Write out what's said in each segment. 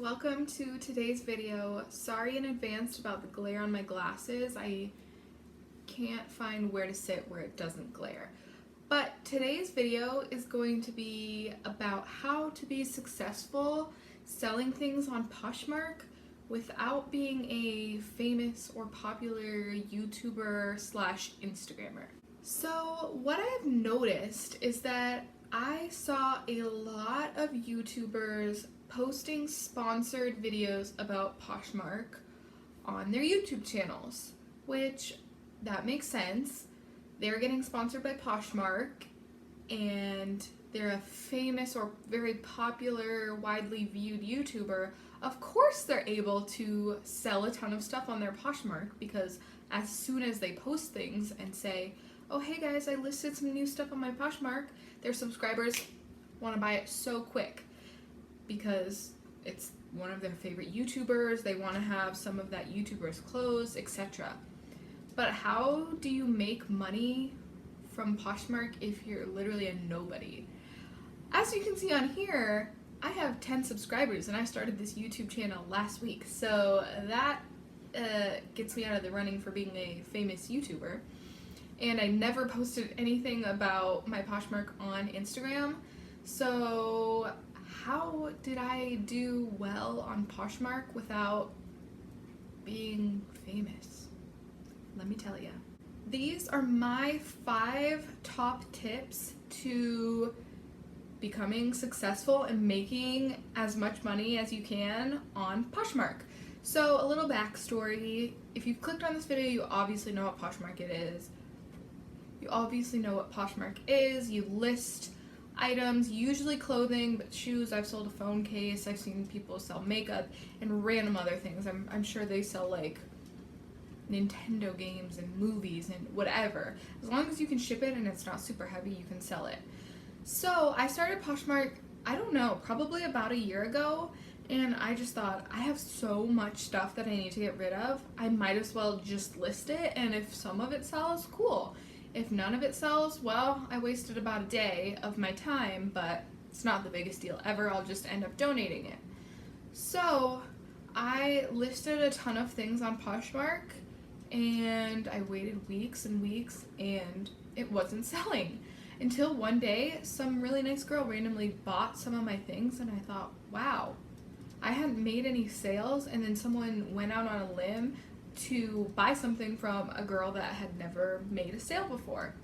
welcome to today's video. Sorry in advance about the glare on my glasses. I can't find where to sit where it doesn't glare. But today's video is going to be about how to be successful selling things on Poshmark without being a famous or popular YouTuber slash Instagrammer. So what I've noticed is that I saw a lot of YouTubers posting sponsored videos about Poshmark on their YouTube channels, which that makes sense. They're getting sponsored by Poshmark and they're a famous or very popular, widely viewed YouTuber. Of course they're able to sell a ton of stuff on their Poshmark because as soon as they post things and say, oh hey guys, I listed some new stuff on my Poshmark, their subscribers want to buy it so quick because it's one of their favorite YouTubers, they want to have some of that YouTuber's clothes, etc. But how do you make money from Poshmark if you're literally a nobody? As you can see on here, I have 10 subscribers and I started this YouTube channel last week, so that gets me out of the running for being a famous YouTuber. And I never posted anything about my Poshmark on Instagram, so how did I do well on Poshmark without being famous? Let me tell you. These are my 5 top tips to becoming successful and making as much money as you can on Poshmark. So a little backstory, if you've clicked on this video, you obviously know what Poshmark it is. You obviously know what Poshmark is. You list items, usually clothing, but shoes. I've sold a phone case. I've seen people sell makeup and random other things. I'm sure they sell like Nintendo games and movies and whatever. As long as you can ship it and it's not super heavy, you can sell it. So I started Poshmark, I don't know, probably about a year ago, and I just thought, I have so much stuff that I need to get rid of. I might as well just list it, and if some of it sells, cool. If none of it sells, well, I wasted about a day of my time, but it's not the biggest deal ever. I'll just end up donating it. So I listed a ton of things on Poshmark, and I waited weeks and weeks, and it wasn't selling. Until one day, some really nice girl randomly bought some of my things, and I thought, wow, I hadn't made any sales, and then someone went out on a limb to buy something from a girl that had never made a sale before.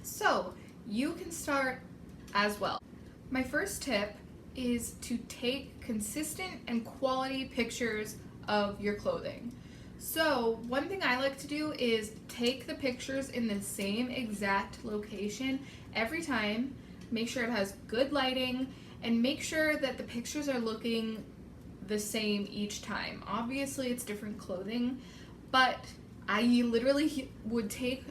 So you can start as well. My first tip is to take consistent and quality pictures of your clothing. So one thing I like to do is take the pictures in the same exact location every time, make sure it has good lighting, and make sure that the pictures are looking the same each time. Obviously it's different clothing, but I literally would take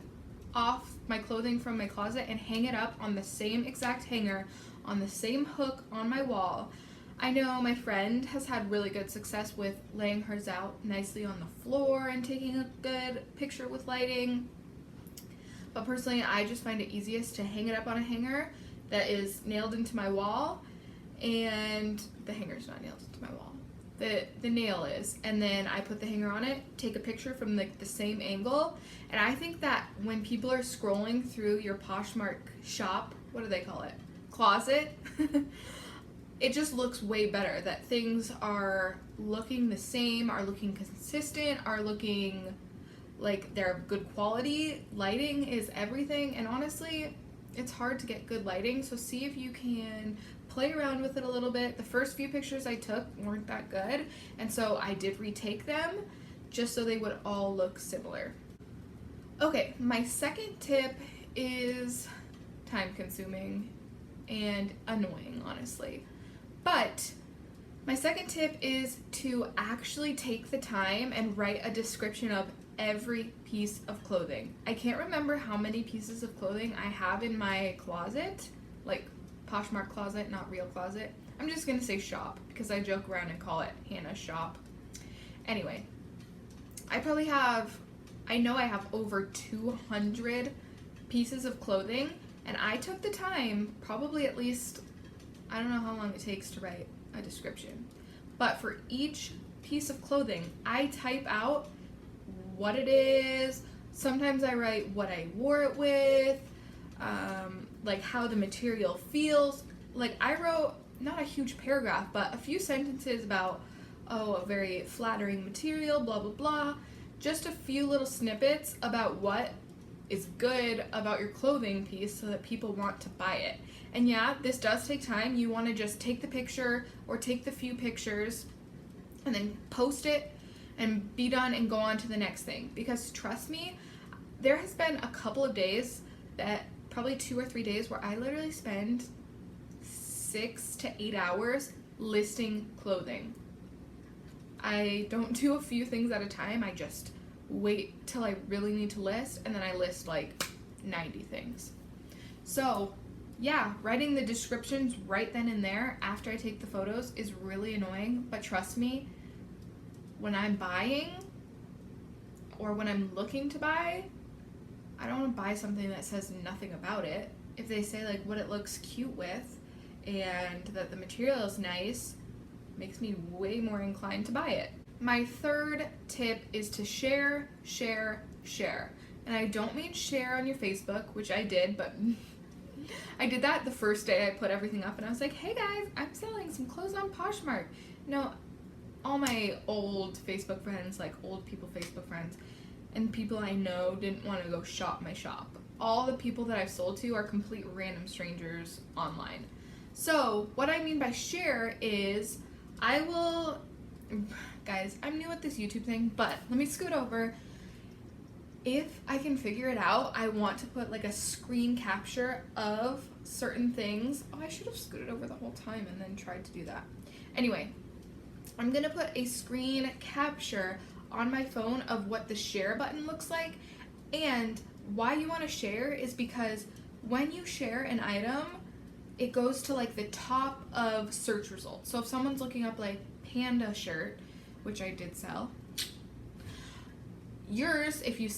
off my clothing from my closet and hang it up on the same exact hanger on the same hook on my wall. I know my friend has had really good success with laying hers out nicely on the floor and taking a good picture with lighting, but personally I just find it easiest to hang it up on a hanger that is nailed into my wall, and the hanger's not nailed into my wall. The nail is, and then I put the hanger on it, take a picture from the same angle, and I think that when people are scrolling through your Poshmark shop, what do they call it? Closet? It just looks way better that things are looking the same, are looking consistent, are looking like they're good quality. Lighting is everything, and honestly, it's hard to get good lighting, so see if you can play around with it a little bit. The first few pictures I took weren't that good, and so I did retake them just so they would all look similar. Okay, my second tip is time consuming and annoying, honestly. But my second tip is to actually take the time and write a description of every piece of clothing. I can't remember how many pieces of clothing I have in my closet, like Poshmark closet, not real closet. I'm just gonna say shop because I joke around and call it Hannah's shop. Anyway, I know I have over 200 pieces of clothing, and I took the time, probably at least, I don't know how long it takes to write a description, but for each piece of clothing, I type out what it is. Sometimes I write what I wore it with, like how the material feels. Like I wrote not a huge paragraph, but a few sentences about, oh, a very flattering material, blah, blah, blah. Just a few little snippets about what is good about your clothing piece so that people want to buy it. And yeah, this does take time. You want to just take the picture or take the few pictures and then post it and be done and go on to the next thing. Because trust me, there has been a couple of days, that probably 2 or 3 days, where I literally spend 6 to 8 hours listing clothing. I don't do a few things at a time. I just wait till I really need to list, and then I list like 90 things. So yeah, writing the descriptions right then and there after I take the photos is really annoying, but trust me, when I'm buying or when I'm looking to buy, I don't want to buy something that says nothing about it. If they say like what it looks cute with and that the material is nice, makes me way more inclined to buy it. My third tip is to share, share, share. And I don't mean share on your Facebook, which I did, but I did that the first day I put everything up and I was like, hey guys, I'm selling some clothes on Poshmark. No, all my old Facebook friends, like old people Facebook friends, and people I know didn't want to go shop my shop. All the people that I've sold to are complete random strangers online. So what I mean by share is I will, guys, I'm new at this YouTube thing, but let me scoot over. If I can figure it out, I want to put like a screen capture of certain things. Oh, I should have scooted over the whole time and then tried to do that. Anyway, I'm gonna put a screen capture on my phone of what the share button looks like. And why you want to share is because when you share an item, it goes to like the top of search results. So if someone's looking up like panda shirt, which I did sell, yours, if you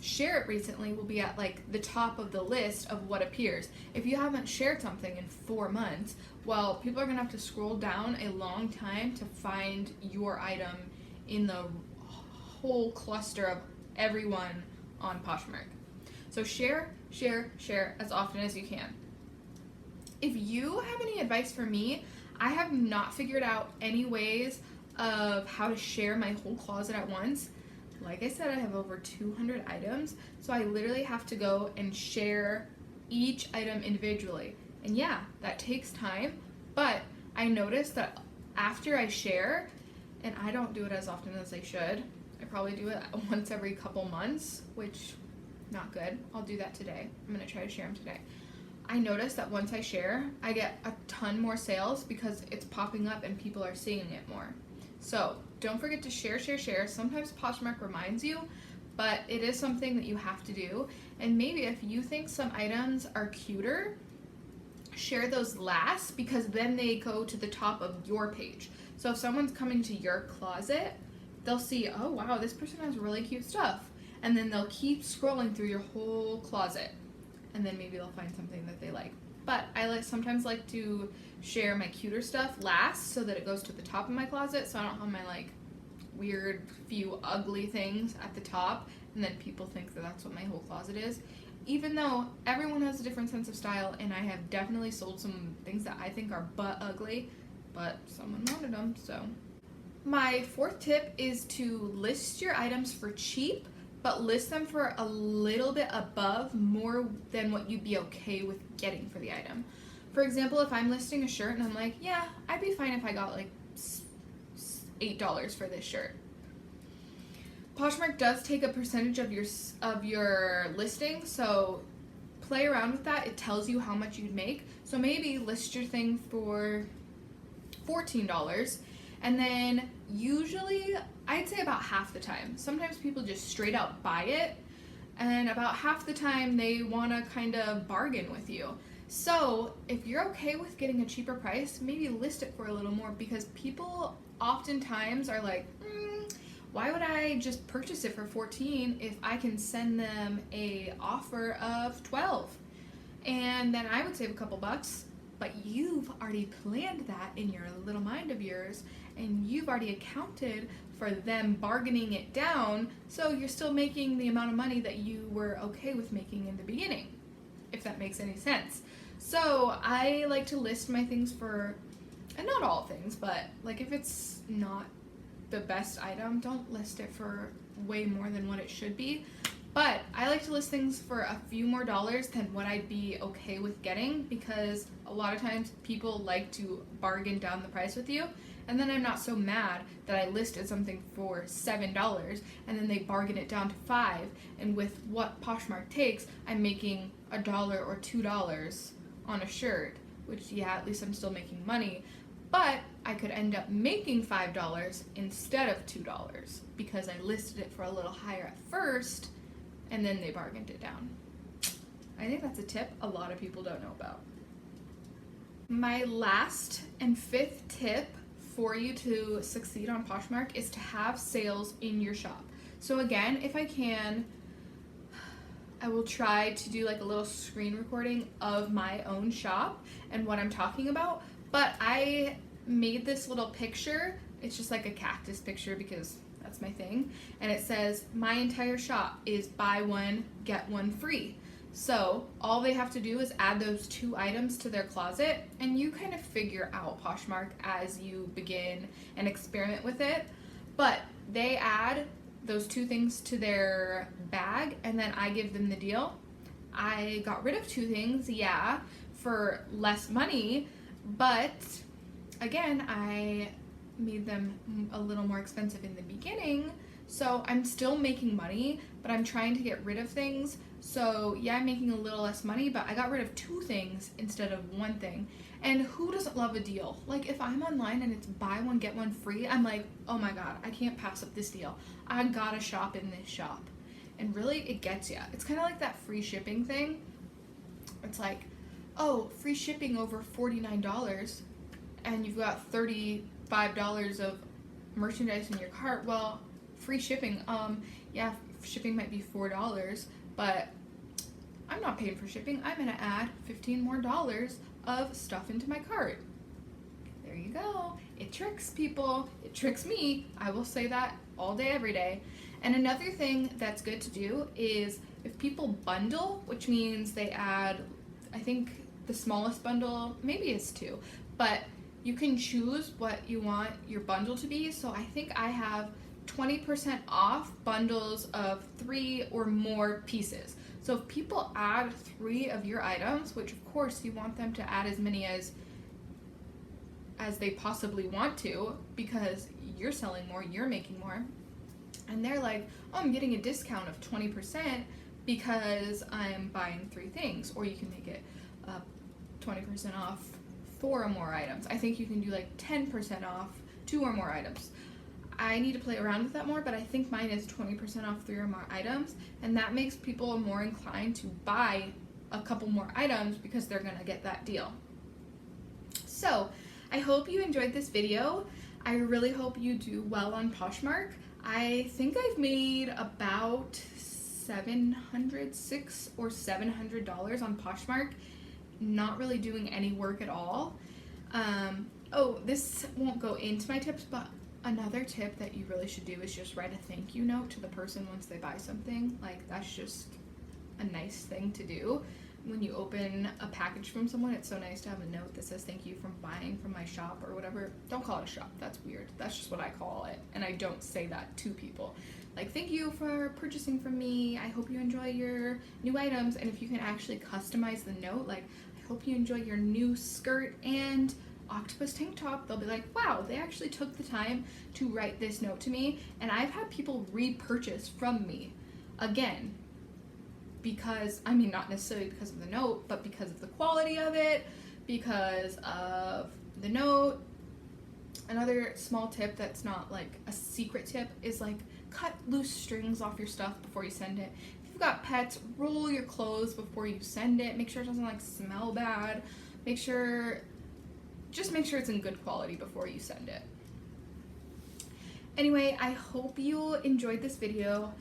share it recently, will be at like the top of the list of what appears. If you haven't shared something in 4 months, well, people are gonna have to scroll down a long time to find your item in the whole cluster of everyone on Poshmark. So share, share, share as often as you can. If you have any advice for me, I have not figured out any ways of how to share my whole closet at once. Like I said, I have over 200 items, so I literally have to go and share each item individually. And yeah, that takes time, but I noticed that after I share, and I don't do it as often as I should, I probably do it once every couple months, which not good. I'll do that today. I'm gonna try to share them today. I noticed that once I share, I get a ton more sales because it's popping up and people are seeing it more. So don't forget to share, share, share. Sometimes Poshmark reminds you, but it is something that you have to do. And maybe if you think some items are cuter, share those last because then they go to the top of your page. So if someone's coming to your closet, they'll see, oh wow, this person has really cute stuff. And then they'll keep scrolling through your whole closet. And then maybe they'll find something that they like. But I sometimes like to share my cuter stuff last so that it goes to the top of my closet, so I don't have my like weird few ugly things at the top and then people think that that's what my whole closet is. Even though everyone has a different sense of style and I have definitely sold some things that I think are butt ugly, but someone wanted them, so. My fourth tip is to list your items for cheap, but list them for a little bit above more than what you'd be okay with getting for the item. For example, if I'm listing a shirt and I'm like, yeah, I'd be fine if I got like $8 for this shirt. Poshmark does take a percentage of your listing, so play around with that. It tells you how much you'd make. So maybe list your thing for $14, and then usually I'd say about half the time. Sometimes people just straight out buy it, and about half the time they want to kind of bargain with you. So if you're okay with getting a cheaper price, maybe list it for a little more, because people oftentimes are like, why would I just purchase it for $14 if I can send them a offer of $12? And then I would save a couple bucks. but you've already planned that in your little mind of yours, and you've already accounted for them bargaining it down, so you're still making the amount of money that you were okay with making in the beginning, if that makes any sense. So I like to list my things for, and not all things, but like if it's not the best item, don't list it for way more than what it should be. But I like to list things for a few more dollars than what I'd be okay with getting, because a lot of times people like to bargain down the price with you, and then I'm not so mad that I listed something for $7 and then they bargain it down to $5, and with what Poshmark takes, I'm making $1 or $2 on a shirt, which, yeah, at least I'm still making money, but I could end up making $5 instead of $2 because I listed it for a little higher at first and then they bargained it down. I think that's a tip a lot of people don't know about. My last and fifth tip for you to succeed on Poshmark is to have sales in your shop. So again, if I can, I will try to do like a little screen recording of my own shop and what I'm talking about, but I made this little picture. It's just like a cactus picture because that's my thing, and it says my entire shop is buy one get one free. So all they have to do is add those 2 items to their closet, and you kind of figure out Poshmark as you begin and experiment with it. But they add those 2 things to their bag, and then I give them the deal. I got rid of 2 things, yeah, for less money, but again, I made them a little more expensive in the beginning, so I'm still making money, but I'm trying to get rid of things. So yeah, I'm making a little less money, but I got rid of 2 things instead of 1 thing. And who doesn't love a deal? Like if I'm online and it's buy one get one free, I'm like, oh my god, I can't pass up this deal. I gotta shop in this shop. And really, it gets ya. It's kind of like that free shipping thing. It's like, oh, free shipping over $49, and you've got $35 of merchandise in your cart. Well, free shipping, yeah, shipping might be $4, but I'm not paying for shipping. I'm gonna add $15 more of stuff into my cart. There you go. It tricks people. It tricks me. I will say that all day, every day. And another thing that's good to do is if people bundle, which means they add, I think the smallest bundle maybe is 2, but you can choose what you want your bundle to be. So I think I have 20% off bundles of 3 or more pieces. So if people add 3 of your items, which of course you want them to add as many as they possibly want to, because you're selling more, you're making more, and they're like, oh, I'm getting a discount of 20% because I'm buying 3 things, or you can make it 20% off 4 or more items. I think you can do like 10% off 2 or more items. I need to play around with that more, but I think mine is 20% off 3 or more items, and that makes people more inclined to buy a couple more items because they're gonna get that deal. So I hope you enjoyed this video. I really hope you do well on Poshmark. I think I've made about $600 or $700 on Poshmark, not really doing any work at all. Oh, this won't go into my tips, but another tip that you really should do is just write a thank you note to the person once they buy something. Like, that's just a nice thing to do. When you open a package from someone, it's so nice to have a note that says thank you for buying from my shop or whatever. Don't call it a shop, that's weird. That's just what I call it, and I don't say that to people. Like, thank you for purchasing from me. I hope you enjoy your new items. And if you can actually customize the note, like, I hope you enjoy your new skirt and octopus tank top, they'll be like, wow, they actually took the time to write this note to me. And I've had people repurchase from me again because, I mean, not necessarily because of the note, but because of the quality of it, because of the note. Another small tip that's not like a secret tip is like cut loose strings off your stuff before you send it. If you've got pets, roll your clothes before you send it. Make sure it doesn't like smell bad. Just make sure it's in good quality before you send it. Anyway, I hope you enjoyed this video.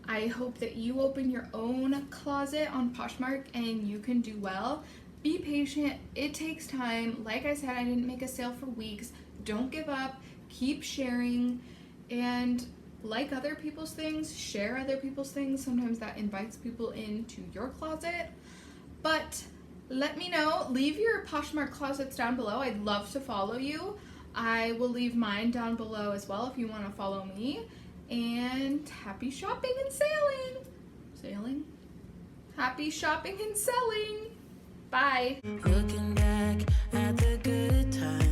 I hope that you open your own closet on Poshmark and you can do well. Be patient. It takes time. Like I said, I didn't make a sale for weeks. Don't give up. Keep sharing. And like other people's things, share other people's things. Sometimes that invites people into your closet. But let me know. Leave your Poshmark closets down below. I'd love to follow you. I will leave mine down below as well if you want to follow me. And happy shopping and sailing. Sailing? Happy shopping and selling. Bye. Looking back at the good times.